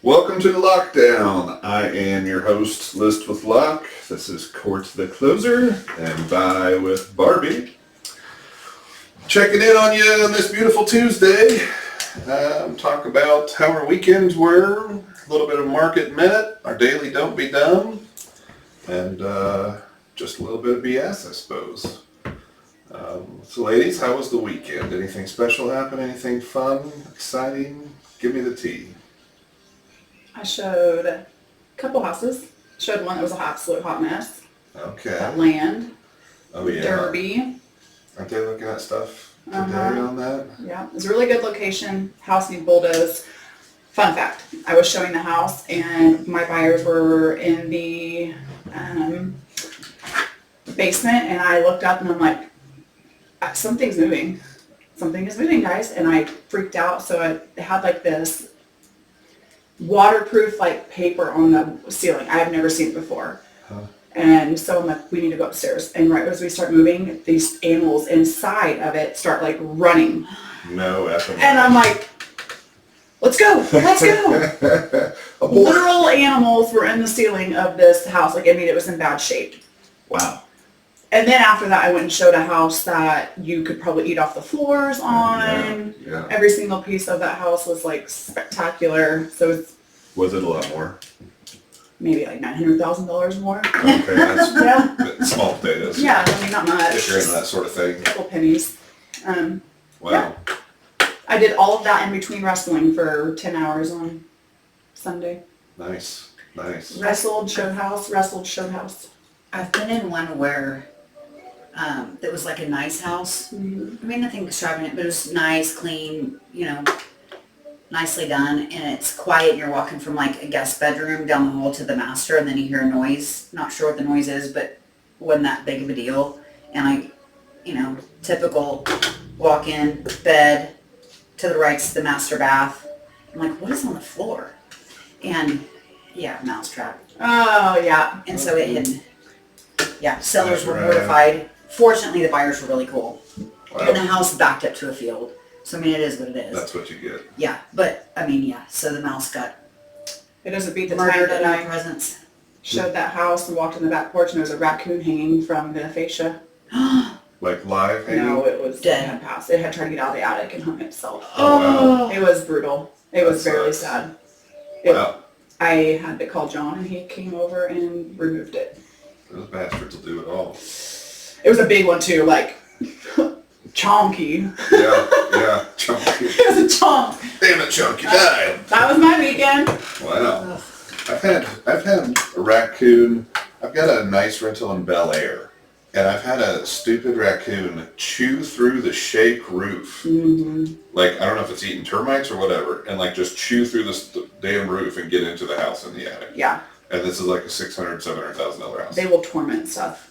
Welcome to the Lockdown. I am your host, List with Locke. This is Court the Closer, and by with Barbie. Checking in on you on this beautiful Tuesday. Talk about how our weekends were, a little bit of market minute, our daily don't be dumb, and just a little bit of BS, I suppose. So ladies, how was the weekend? Anything special happen? Anything fun, exciting? Give me the tea. I showed a couple houses. Showed one that was an absolute hot mess. Okay. That land. Oh yeah. Derby. Aren't they looking at stuff today on that? Yeah, it was a really good location. House needs bulldozed. Fun fact, I was showing the house and my buyers were in the basement and I looked up and I'm like, something's moving. Something is moving, guys. And I freaked out. So I had like this waterproof like paper on the ceiling. I have never seen it before. Huh. And so I'm like, we need to go upstairs. And right as we start moving, these animals inside of it start like running. No effing. And I'm like, let's go. Literal animals were in the ceiling of this house. Like, I mean, it was in bad shape. Wow. And then after that, I went and showed a house that you could probably eat off the floors on. Yeah. Every single piece of that house was like spectacular. So it's Was it a lot more? maybe like $900,000 more. Okay, that's Yeah. small potatoes. Yeah, I mean, not much. If you're into that sort of thing. A couple pennies. Wow. Yeah. I did all of that in between wrestling for 10 hours on Sunday. Nice. Wrestled, showed house. I've been in one where that was like a nice house. Mm-hmm. I mean, nothing extravagant, but it was nice, clean, nicely done. And it's quiet. You're walking from like a guest bedroom down the hall to the master, and then you hear a noise. Not sure what the noise is, but wasn't that big of a deal. And typical walk in, bed, to the right's the master bath. I'm like, what is on the floor? And yeah, mousetrap. Oh, yeah. And so it hid. Yeah, sellers were mortified. Fortunately, the buyers were really cool. Wow. And the house backed up to a field. So, I mean, it is what it is. That's what you get. Yeah, but, I mean, yeah. So the mouse got It doesn't beat the time murdered that in our I presence. showed that house and walked on the back porch and there was a raccoon hanging from the fascia. Like live hanging? No, it was Dead. It had passed. It had tried to get out of the attic and hung itself. Oh, wow. It was brutal. It was That very sucks. sad. Wow. I had to call John and he came over and removed it. Those bastards will do it all. It was a big one too, like chonky. Yeah. Chunky. It was a chonk. Damn it, Chunky died. That was my weekend. Wow. I've had a raccoon. I've got a nice rental in Bel Air, and I've had a stupid raccoon chew through the shake roof. Mm-hmm. Like, I don't know if it's eating termites or whatever, and like just chew through this damn roof and get into the house in the attic. Yeah. And this is like a $700,000 house. They will torment stuff.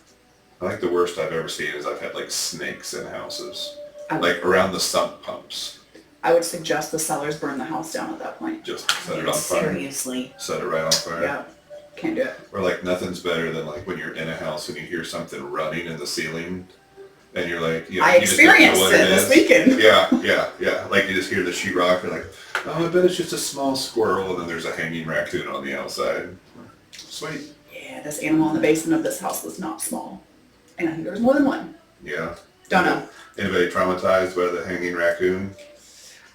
I think the worst I've ever seen is I've had like snakes in houses, I- like around the sump pumps. I would suggest the sellers burn the house down at that point. Just set it on fire. Seriously. Set it right on fire. Yeah. Can't do it. Or like nothing's better than like when you're in a house and you hear something running in the ceiling, and you're like, I you just don't know experienced what it this is. weekend. Yeah. Like you just hear the sheetrock, you're like, oh, I bet it's just a small squirrel, and then there's a hanging raccoon on the outside. Sweet. Yeah, this animal in the basement of this house was not small. And I think there was more than one. Yeah. Don't know. Anybody traumatized by the hanging raccoon?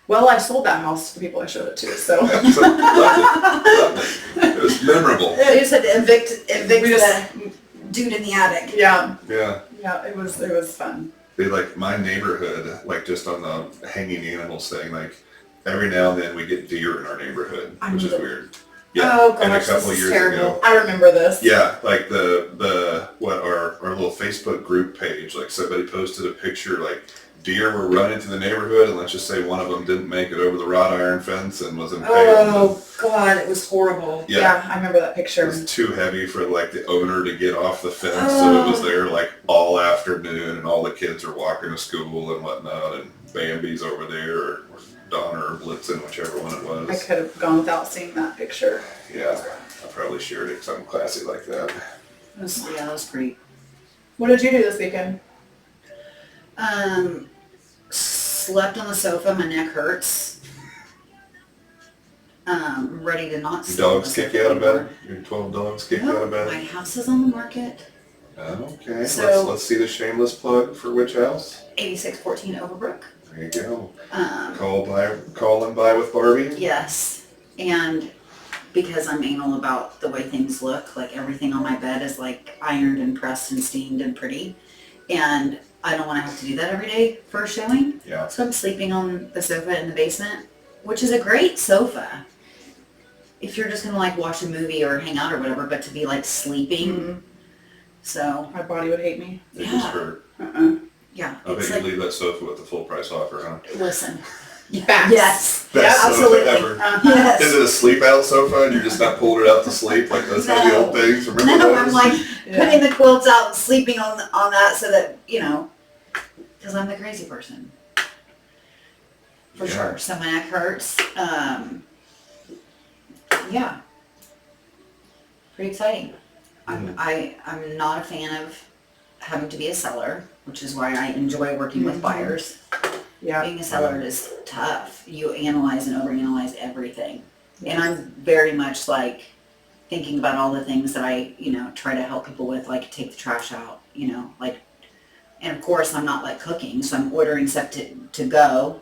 Well, I sold that house to the people I showed it to, so. Loved it. It was memorable. They just had to evict We just- the dude in the attic. Yeah, Yeah. it was fun. They like my neighborhood, like just on the hanging animals thing, like every now and then we get deer in our neighborhood, I which is know. weird. Yeah. Oh, and a gosh, couple this is years terrible. ago. I remember this. Yeah, like our little Facebook group page, like somebody posted a picture, like deer were running through the neighborhood, and let's just say one of them didn't make it over the wrought iron fence and was impaled. Oh, God, it was horrible. Yeah, I remember that It picture. was too heavy for like the owner to get off the fence, so it was there like all afternoon, and all the kids are walking to school and whatnot, and Bambi's over there, or Donner or Blitzen, whichever one it was. I could have gone without seeing that picture. Yeah, I probably shared it because I'm classy like that. That was great. What did you do this weekend? Slept on the sofa, my neck hurts. ready to not Your sleep on the dogs kick sofa you out of anymore. bed? Your 12 dogs kick you out of No, my bed? house is on the market. Okay, So- let's see the shameless plug for which house. 8614 Overbrook. There you go. Um, Call and buy with Barbie. yes, and because I'm anal about the way things look, like everything on my bed is like ironed and pressed and steamed and pretty, and I don't want to have to do that every day for a showing. Yeah. So I'm sleeping on the sofa in the basement, which is a great sofa if you're just gonna like watch a movie or hang out or whatever, but to be like sleeping. Mhm. So My body would hate me. It Yeah. just hurt. yeah, I bet it's you like, leave that sofa with the full price offer, huh? listen. Facts. Yes. Best sofa absolutely. ever. Yes. Is it a sleep out sofa and you're just not pulled it out to sleep like those heavy No. old things? Remember No, those? I'm like putting the quilts out and sleeping on that so that, because I'm the crazy person. For Yeah. sure. So my neck hurts. Yeah. Pretty exciting. I'm not a fan of having to be a seller, which is why I enjoy working with buyers. Yeah. Being a seller is tough. You analyze and overanalyze everything. And I'm very much like thinking about all the things that I, try to help people with, like take the trash out, and of course I'm not like cooking, so I'm ordering stuff to go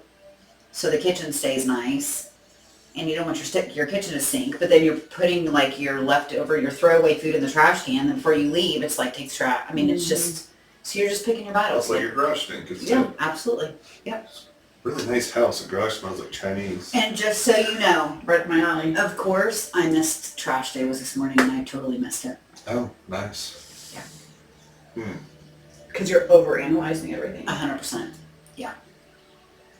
so the kitchen stays nice. And you don't want your kitchen to stink, but then you're putting like your leftover, your throwaway food in the trash can, and before you leave, it's like takes trash. I mean, it's just, so you're just picking your battles. It's like your garage stink. It's Yeah, absolutely. Yep. really nice house. The garage smells like Chinese. And just so you know, Right up my alley. of course, I missed trash day was this morning, and I totally missed it. Oh, nice. Yeah. Because you're overanalyzing everything. 100%.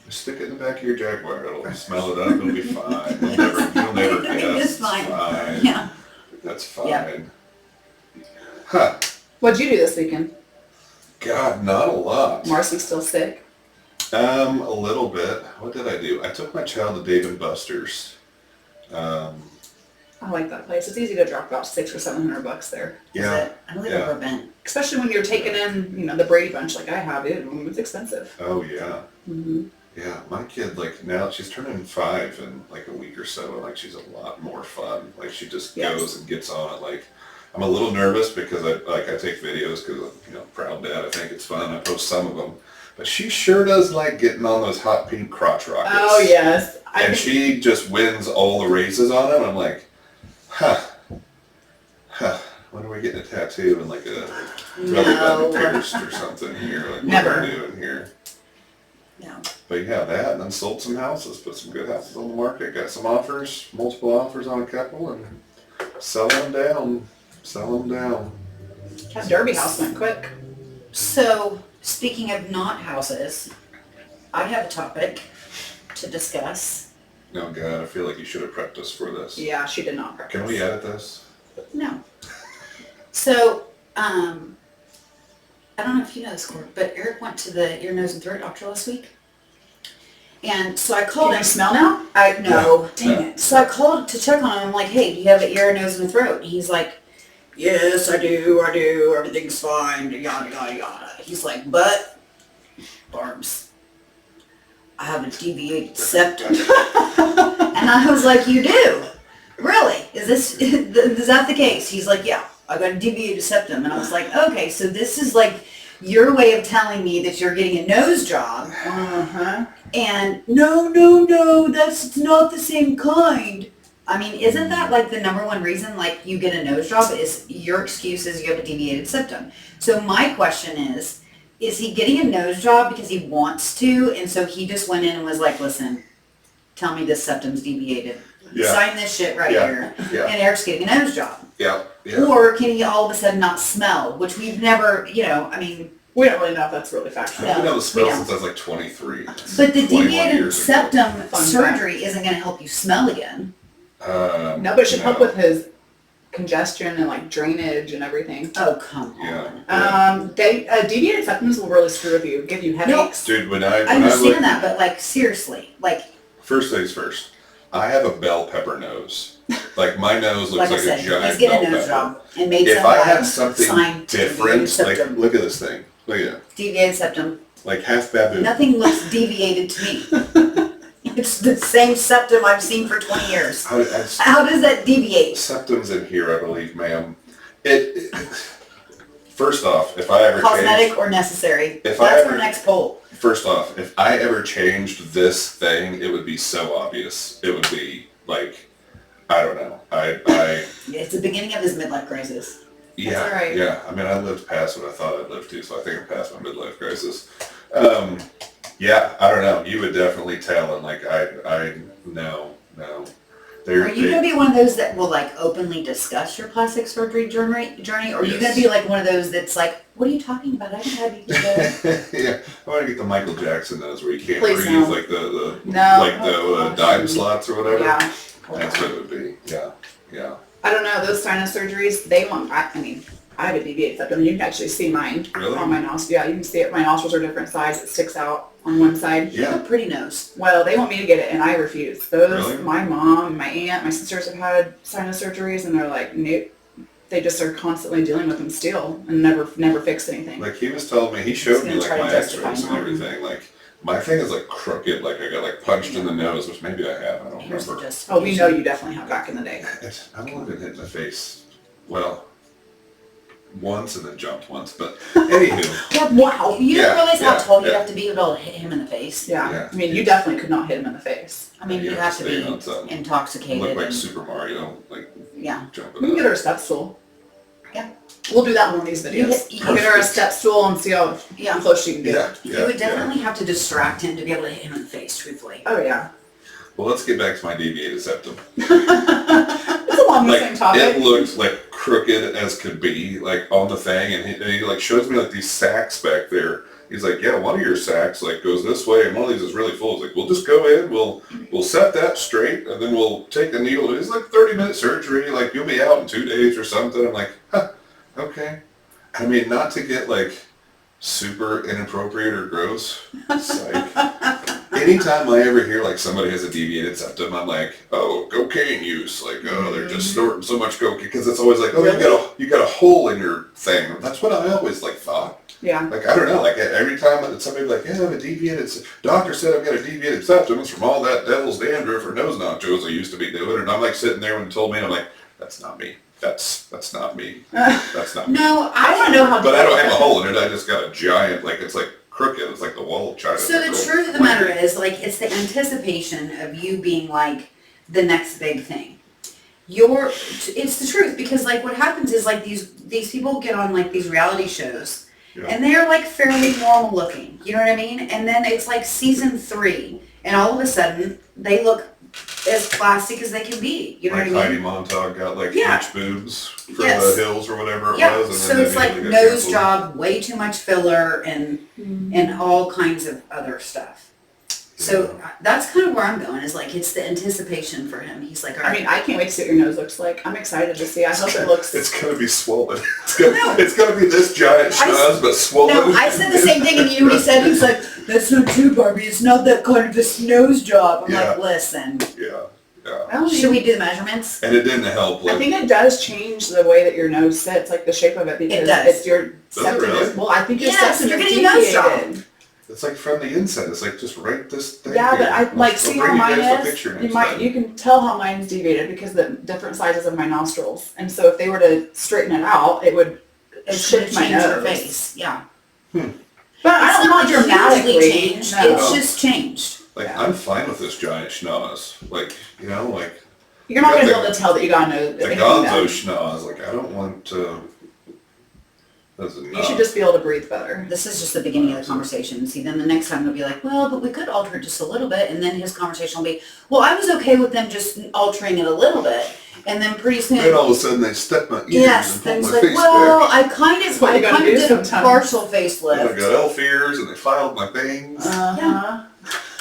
Just stick it in the back of your Jaguar. It'll smell it up. It'll be fine. You'll never guess. It's fine. Fine. That's fine. Yeah. Huh. What'd you do this weekend? God, not a lot. Marcy still sick? A little bit. What did I do? I took my child to Dave & Buster's. I like that place. It's easy to drop about $600 or $700 there. Yeah. Is it? I don't think I've Yeah. ever been. Especially when you're taking in, the Brady Bunch like I have. It's expensive. Oh, yeah. Mm-hmm. Yeah, my kid, like, now she's turning 5 in, like, a week or so, and, like, she's a lot more fun. Like, she just goes and gets on it. Like, I'm a little nervous because I take videos because I'm, proud dad. I think it's fun. I post some of them. But she sure does like getting on those hot pink crotch rockets. Oh, yes. And she just wins all the races on them. I'm like, when are we getting a tattoo and like a belly button pierced or something here? Like, Never. What are we doing here? No. But yeah, that, and then sold some houses, put some good houses on the market, got some offers, multiple offers on a couple, and sell them down. That Derby house went quick. So, speaking of not houses, I have a topic to discuss. Oh God, I feel like you should have prepped us for this. Yeah, she did not practice. Can we edit this? No. So, I don't know if you know this, Court, but Eric went to the ear, nose, and throat doctor last week. And so I called Can him. you smell now? No. Dang it. So I called to check on him. I'm like, hey, do you have an ear, nose, and throat? And he's like, yes, I do, everything's fine, yada, yada, yada. He's like, but, Barbs, I have a deviated septum. And I was like, you do? Really? Is that the case? He's like, yeah, I got a deviated septum. And I was like, okay, so this is like your way of telling me that you're getting a nose job. Uh-huh. And no, that's not the same kind. I mean, isn't that like the number one reason like you get a nose job is your excuse is you have a deviated septum? So my question is he getting a nose job because he wants to, and so he just went in and was like, listen, tell me this septum's deviated. Yeah. Sign this shit right here. Yeah. And Eric's getting a nose job. Yeah. Or can he all of a sudden not smell, which we've never, We don't really know if that's really factual. I've been able to smell we don't. since I was like 23. But the 21 deviated years ago. septum Fun surgery isn't going to help you smell again. No, but it should help with his congestion and like drainage and everything. Oh, come on. Yeah. Deviated septums will really screw with you, give you headaches. Dude, when I I understand look, that, but like seriously, like first things first, I have a bell pepper nose. Like my nose looks like I like said, a giant he's getting a bell nose pepper. job and made If some I guy have something sign different, deviated like septum. look at this thing. Look at it. Deviated septum. Like half baboon. Nothing looks deviated to me. It's the same septum I've seen for 20 years. How does that deviate? Septum's in here, I believe, ma'am. First off, if I ever Cosmetic or necessary? That's our next poll. First off, if I ever changed this thing, it would be so obvious. It would be like, I don't know. It's the beginning of his midlife crisis. Yeah, That's all right. yeah. I mean, I lived past what I thought I'd live to, so I think I'm past my midlife crisis. Yeah, I don't know. You would definitely tell, and like, no. Are you going to be one of those that will like openly discuss your plastic surgery journey? Or are you going to be like one of those that's like, what are you talking about? I haven't had you do Yeah, I want to get the Michael Jackson nose where you can't Please breathe, no. like the No. dime slots or whatever. Yeah. That's what it would be. Yeah. I don't know, those sinus surgeries, I have a deviated septum. You can actually see mine Really? on my nostrils. Yeah, you can see it. My nostrils are different size. It sticks out on one side. You have a pretty nose. Well, they want me to get it, and I refuse. Really? My mom, my aunt, my sisters have had sinus surgeries, and they're like, nope. They just are constantly dealing with them still, and never fix anything. Like he was telling me, he showed me He's like gonna try my to justify X-rays and mine. everything. Like my thing is like crooked. Like I got like punched in the nose, which maybe I have. I don't Here's the remember. justification. Oh, we know you definitely have back in the day. I've only been hit in the face. Well, once and then jumped once, but anywho. Yeah, wow. You don't realize how tall you'd yeah. have to be to be able to hit him in the face. Yeah. I mean, you definitely could not hit him in the face. I mean, You you have have to to be stand on something. intoxicated. Look like and, Super Mario, like yeah. jumping We can get up. her a step stool. Yeah. We'll do that in one of these videos. You We'll get her a step stool and see how Yeah. close she can get. Yeah, You would definitely have to distract him to be able to hit him in the face, truthfully. Oh, yeah. Well, let's get back to my deviated septum. It's along the same topic. It looked like crooked as could be, like on the thing, and he like shows me like these sacks back there. He's like, yeah, one of your sacks like goes this way, and one of these is really full. He's like, we'll just go in, we'll set that straight, and then we'll take the needle. It's like 30-minute surgery. Like you'll be out in 2 days or something. I'm like, huh, okay. I mean, not to get like super inappropriate or gross. It's like, anytime I ever hear like somebody has a deviated septum, I'm like, oh, cocaine use. Like, oh, they're just snorting so much cocaine, because it's always like, oh, you got a hole in your thing. That's what I always like thought. Yeah. Like, I don't know. Like every time somebody's like, yeah, I have a deviated. Doctor said I've got a deviated septum. It's from all that devil's dandruff or nose nachos I used to be doing. And I'm like sitting there when he told me, and I'm like, that's not me. That's not me. That's not me. No, I want to know how. But I don't have a hole in it. I just got a giant, like, it's like crooked. It's like the wall of China. So the truth of the matter is, like, it's the anticipation of you being like the next big thing. It's the truth, because like what happens is like these people get on like these reality shows, and they're like fairly normal looking. You know what I mean? And then it's like season 3, and all of a sudden they look as plastic as they can be. You know like what I Heidi mean? Montag got like Yeah. huge boobs for Yes. the hills or whatever it Yeah. was. And So then it's like immediately got nose canceled. job, way too much filler, and all kinds of other stuff. So that's kind of where I'm going, is like it's the anticipation for him. He's like, all I right. mean, I can't wait to see what your nose looks like. I'm excited to see. I hope it looks. It's gonna be swollen. It's gonna be this giant schnoz, but swollen. No, I said the same thing, and you know what he said? He's like, that's not true, Barbie. It's not that kind of a nose job. I'm like, listen. Yeah. Should we do the measurements? And it didn't help. Like, I think it does change the way that your nose sits, like the shape of it, because does. it's your Does it septum. really? Well, I think your Yes, septum you're is getting a nose deviated. it's like from the inside. It's like just right this thing. Yeah, but I here. like I'll see bring how you mine guys the is. picture next time. You can tell how mine's deviated because the different sizes of my nostrils, and so if they were to straighten it out, it would It shift should my change your nose. face. Yeah. But It's I don't not know like dramatically. hugely changed. No. It's just changed. Like Yeah. I'm fine with this giant schnoz. Like like You're not going to You be got able to tell that you got a nose. the anything Gonzo done. schnoz. Like I don't want to. That's You should just be able to breathe better. This is just the beginning of the conversation. See, then the next time they'll be like, well, but we could alter it just a little bit. And then his conversation will be, well, I was okay with them just altering it a little bit. And then pretty soon, Then all of a sudden they step my ears yes, and then pull it's my like, face well, back. I kind of what you gotta do did a sometimes. partial And I facelift. got elf ears and they filed my things. Uh-huh.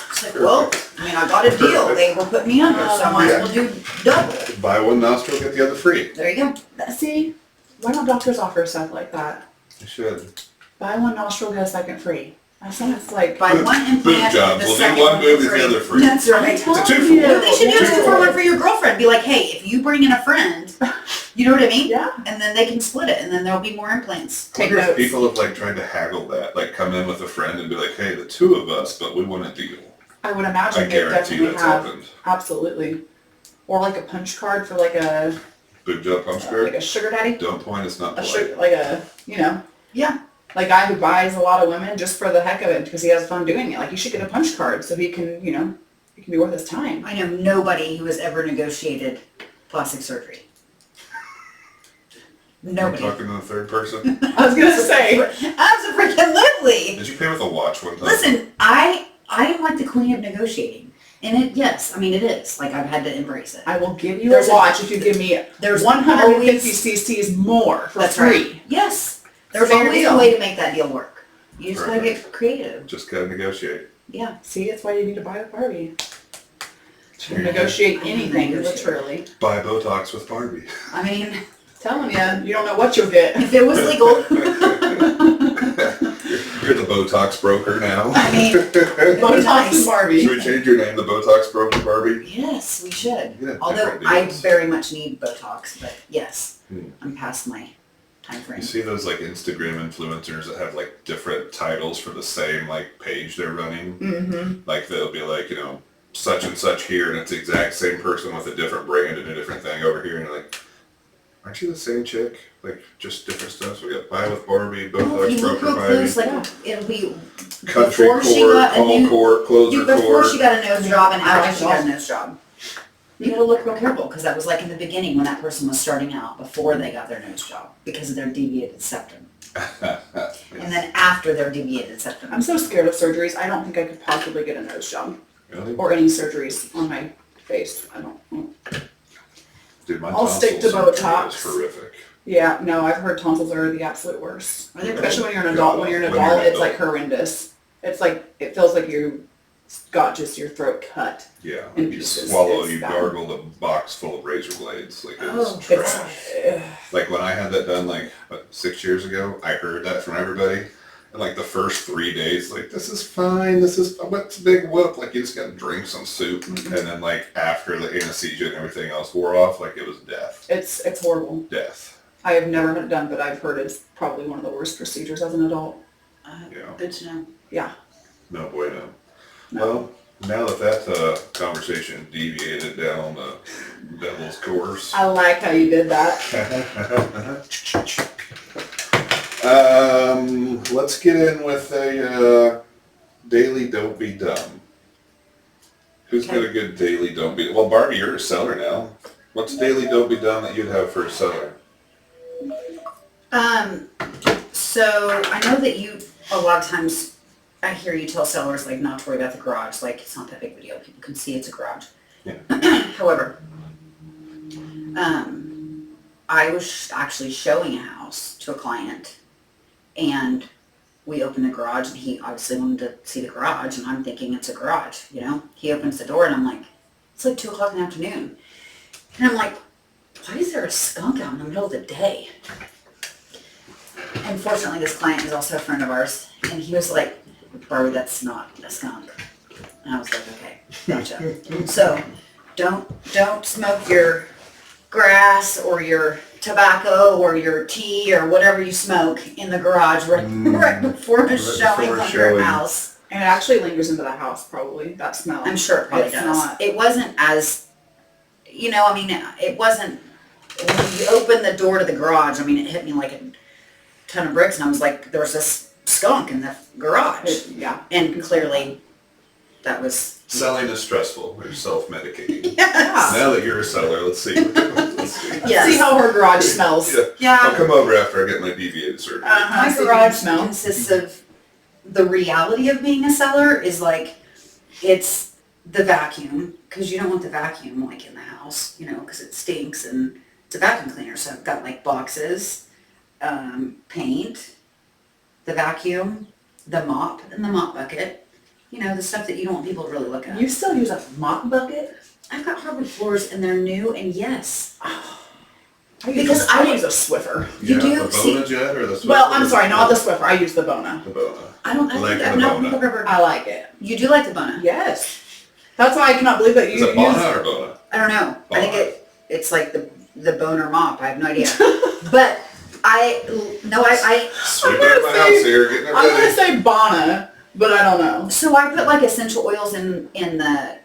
It's like, well, I mean, I got a deal. They were putting me under, so I might as well do double. Buy one nostril, get the other free. There you go. See, why don't doctors offer stuff like that? You should. Buy one nostril, get a second free. I think it's like. Buy Boob- one boob implant, jobs. the We'll do second one one boob, for get the other free. That's right. It's a 2-for-1. Well, they should do a 2 for 1 2-for-1. for your girlfriend. Be like, hey, if you bring in a friend, you know what I mean? Yeah. And then they can split it, and then there'll be more implants. I Take wonder if notes. people have like tried to haggle that, like come in with a friend and be like, hey, the two of us, but we want a deal. I would imagine I they guarantee definitely that's have. happened. Absolutely. Or like a punch card for like a Big jump punch like card. a sugar daddy. Don't point. It's not A polite. sugar, like a, you know, Yeah. like a guy who buys a lot of women just for the heck of it because he has fun doing it. Like, you should get a punch card so he can, you know, it can be worth his time. I know nobody who has ever negotiated plastic surgery. Nobody. I'm talking to the third person. I was gonna say. Absolutely. Did you pay with a watch one time? Listen, I am like the queen of negotiating. And it, yes, I mean it is. Like, I've had to embrace it. I will give you There's a watch if you give me There's 150 always- cc's more for That's free. right. Yes. There's Fair always deal. a way to make that deal work. You just gotta Perfect. get creative. Just gotta negotiate. Yeah. See, that's why you need to buy with Barbie. To Yeah. negotiate I anything, negotiate. literally. Buy Botox with Barbie. I mean, Telling you, you don't know what you'll get. if it was legal, You're the Botox broker now. I mean, Botox nice. and Barbie. Should we change your name to Botox broker Barbie? yes, we should. Yeah, Although different I deals. very much need Botox, but yes, Hmm. I'm past my time frame. You see those like Instagram influencers that have like different titles for the same like page they're running? Mm-hmm. Like they'll be like, you know, such and such here, and it's the exact same person with a different brand and a different thing over here, and you're like, aren't you the same chick? Like just different stuff. So we got buy with Barbie, Well, if Botox you look broker real close, Barbie, like it'll be country before she court, got a call new- court, closer before court. she got a nose job and after Oh, she got a nose job. You gotta look real careful because that was like in the beginning when that person was starting out before they got their nose job because of their deviated septum. And then after their deviated septum. I'm so scared of surgeries. I don't think I could possibly get a nose job Really? or any surgeries on my face. I don't. Dude, my I'll stick to tonsil surgery Botox. is horrific. Yeah, no, I've heard tonsils are the absolute worst. Are they really? Especially when you're an adult. When you're an When you're adult, an it's like adult. horrendous. It's like, it feels like you got just your throat cut. Yeah, In you pieces. swallow, It's you bad. gargle a box full of razor blades. Like Oh, it's It's, trash. Like when I had that done like what, 6 years ago, I heard that from everybody. And like the first 3 days, like this is fine, this is what's a big whoop. Like you just gotta drink some soup, Mhm. and then like after the anesthesia and everything else wore off, like it was death, it's horrible. death. I have never had it done, but I've heard it's probably one of the worst procedures as an adult. Yeah, Good to know. Yeah. no bueno. No. Well, now that conversation deviated down the devil's course. I like how you did that. Let's get in with a daily don't be dumb. Who's got a good daily don't be? Well, Barbie, you're a seller now. What's a daily don't be dumb that you'd have for a seller? So I know that you, a lot of times, I hear you tell sellers like not to worry about the garage, like it's not that big of a deal, people can see it's a garage. Yeah. However, I was actually showing a house to a client and we opened the garage and he obviously wanted to see the garage and I'm thinking it's a garage, you know? He opens the door and I'm like, it's like 2 o'clock in the afternoon. And I'm like, why is there a skunk out in the middle of the day? Unfortunately, this client is also a friend of ours, and he was like, Barbie, that's not a skunk. And I was like, okay, gotcha. So, don't smoke your grass or your tobacco or your tea or whatever you smoke in the garage right before a showing before a of your showing. house. And it actually lingers into the house, probably, that smell. I'm sure it probably It's does. not- It wasn't as, you know, I mean, it wasn't, when you open the door to the garage, I mean, it hit me like a ton of bricks and I was like, there was this skunk in the garage. Yeah. And clearly that was, Selling is stressful. You're self-medicating. yes. Now that you're a seller, let's see. Let's see. Yes. See how her garage smells. Yeah. I'll Yeah, come over after I get my deviated surgery. Uh-huh. my See if you garage can smell. consists of, the reality of being a seller is like, it's the vacuum, because you don't want the vacuum like in the house, you know, because it stinks and it's a vacuum cleaner. So I've got like boxes, paint, the vacuum, the mop and the mop bucket, you know, the stuff that you don't want people to really look at. You still use a mop bucket? I've got hardwood floors and they're new and yes. Because I use a Swiffer. You Yeah, do? the See- Bona Jet or the Swiffer? Well, I'm sorry, not the Swiffer. I use the Bona. The Bona. I don't, I Like think the I've not Bona. think I've ever, I like it. you do like the Bona? Yes. That's why I cannot believe that Is you it Bona use... or Bona? I don't know. I think Bona. it's like the boner mop. I have no idea. But I Sweeping up my say- house here, getting it I'm going to ready. say Bona but I don't know. So I put like essential oils in the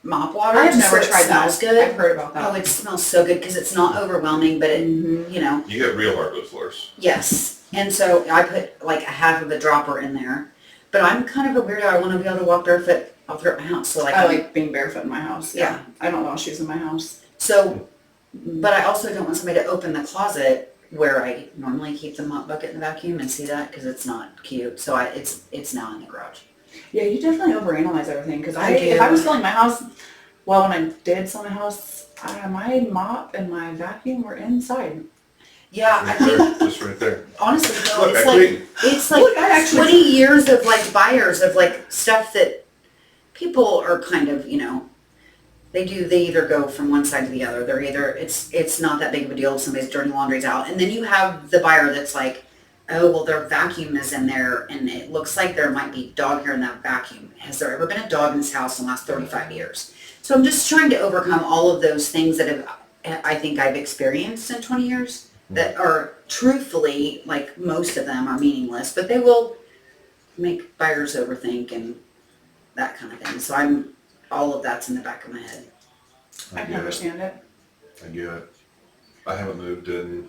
mop water. I've just never so it tried smells that. good. I've heard about that. Oh, it smells so good because it's not overwhelming, but it, you know. You get real hardwood floors. Yes. And so I put like a half of a dropper in there. But I'm kind of a weirdo. I want to be able to walk barefoot all throughout my house. So like I like being barefoot in my house. Yeah. I don't want shoes in my house. So, but I also don't want somebody to open the closet where I normally keep the mop bucket and the vacuum and see that because it's not cute. So it's now in the garage. Yeah, you definitely overanalyze everything because I do. if I was selling my house, well, when I did sell my house, my mop and my vacuum were inside. Yeah, I Right think there, just right there. honestly though, Look, it's I like clean. it's like Look, I actually- 20 years of like buyers of like stuff that people are kind of, you know, they either go from one side to the other. They're either it's not that big of a deal if somebody's dirty laundry's out, and then you have the buyer that's like, oh well, their vacuum is in there and it looks like there might be dog hair in that vacuum. Has there ever been a dog in this house in the last 35 years? So I'm just trying to overcome all of those things that I think I've experienced in 20 years that are truthfully, like most of them are meaningless, but they will make buyers overthink and that kind of thing. So all of that's in the back of my head. I can understand it. I get it. I haven't moved in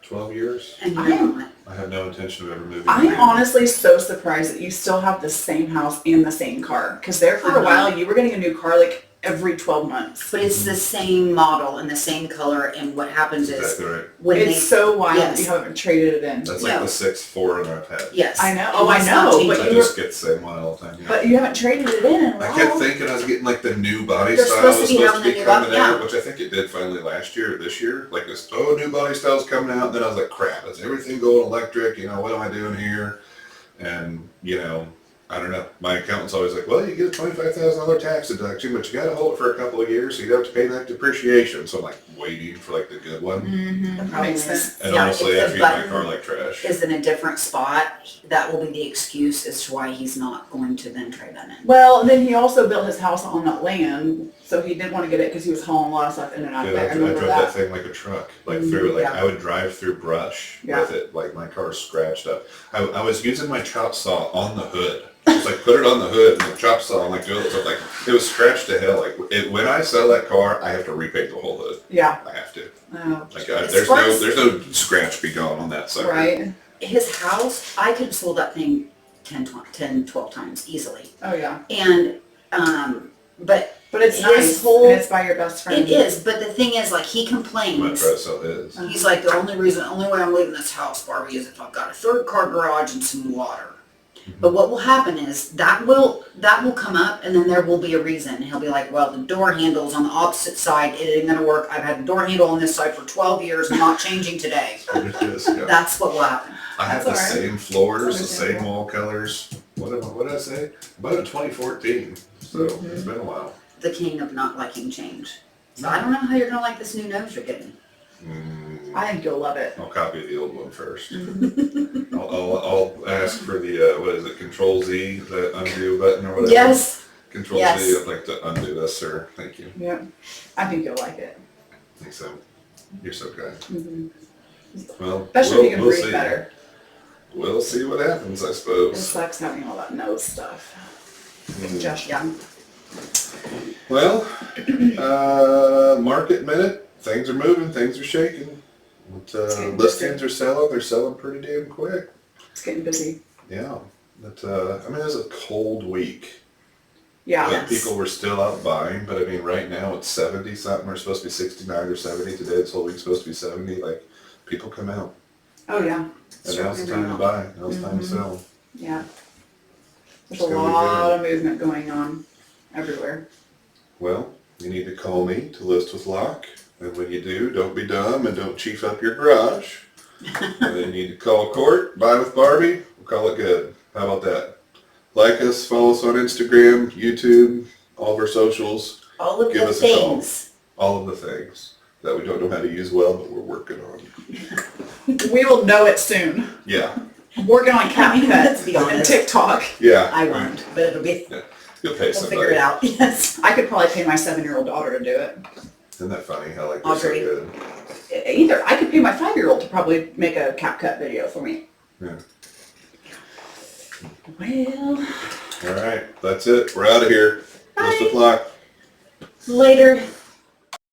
12 years. And I you're am- not. I have no intention of ever moving. I'm again. honestly so surprised that you still have the same house and the same car. Because there for a while, you were getting a new car like every 12 months. But it's the same model and the same color, and what happens is Exactly right. when It's so wild that yes. you haven't traded it in. That's like No. the 6th foreigner I've had. yes. I know. And Oh, I it's not know, changing. but I you just get the same one all the time. Yeah. But you haven't traded it in a while. I kept thinking I was getting like the new body They're style supposed was to be supposed having to the be new coming body- out, yeah. which I think it did finally last year or this year. Like this, new body style's coming out. And then I was like, crap, is everything going electric? You know, what am I doing here? And, you know, I don't know. My accountant's always like, well, you get a $25,000 tax deduction, but you got to hold it for a couple of years, so you have to pay that depreciation. So I'm like waiting for like the good one. The problem Makes is, sense. And yeah, honestly, if I the treat my button car like trash. is in a different spot, that will be the excuse as to why he's not going to then trade that in. Well, then he also built his house on that land, so he didn't want to get it because he was hauling a lot of stuff in and out. Dude, I I remember drove that that. thing like a truck, like through, like yeah. I would drive through brush Yeah. with it, like my car scratched up. I was using my chop saw on the hood. Just like put it on the hood and the chop saw and like do it. So like it was scratched to hell. Like when I sell that car, I have to repaint the whole hood. Yeah. I have to. Oh, Like As there's far no as- scratch be gone on that sucker. right. His house, I could have sold that thing 10, 12 times easily. Oh, yeah. And, but But it's His nice, whole- and it's by your best friend. it is, but the thing is, like, he I'm gonna complains. try to sell his. He's like, the only way I'm leaving this house, Barbie, is if I've got a 3rd-car garage and some water. But what will happen is that will come up, and then there will be a reason. And he'll be like, well, the door handle's on the opposite side. It ain't gonna work. I've had the door handle on this side for 12 years. I'm not changing today. Ridiculous, yeah. That's what will happen. I have That's the all right. same floors, the That's same understandable. wall colors. What did I say? About 2014. So Mm-hmm. it's been a while. The king of not liking change. So I don't know how you're gonna like this new nose you're getting. I think you'll love it. I'll copy the old one first. Mm-hmm. I'll ask for the what is it? Control Z, the undo button or whatever. Yes. Control Yes. Z. I'd like to undo this, sir. Thank you. Yeah. I think you'll like it. I think so. You're so kind. Mhm. Well, Especially if you can breathe see. better. We'll see what happens, I It suppose. sucks having all that nose stuff. Congestion. Well, market minute. Things are moving. Things are shaking. But, getting listings are selling. They're selling pretty damn quick. It's getting busy. Yeah. But, I mean, it was a cold week. Yeah. But Yes. people were still out buying. But I mean, right now it's 70 something. We're supposed to be 69 or 70 today. This whole week's supposed to be 70. Like, people come out. Oh, yeah. And now's the time to buy. Now's the time to sell. Yeah. There's It's a gonna be lot good. of movement going on everywhere. Well, you need to call me to list with Locke. And when you do, don't be dumb and don't chief up your garage. And then you need to call Court, buy with Barbie. We'll call it good. How about that? Like us, follow us on Instagram, YouTube, all of our socials, All of Give the us a call. things. all of the things that we don't know how to use well, but we're working on. We will know it soon. Yeah, I'm working on CapCut Let's be and honest. TikTok. yeah. I won't, but it'll be, Yeah. You'll pay we'll somebody. figure it out. Yes. I could probably pay my 7-year-old daughter to do it. Isn't that funny how like they're so Audrey. good? Either I could pay my 5-year-old to probably make a CapCut video for me. Yeah. Well, All right, that's it. We're out of here. Bye. List with Locke. Later.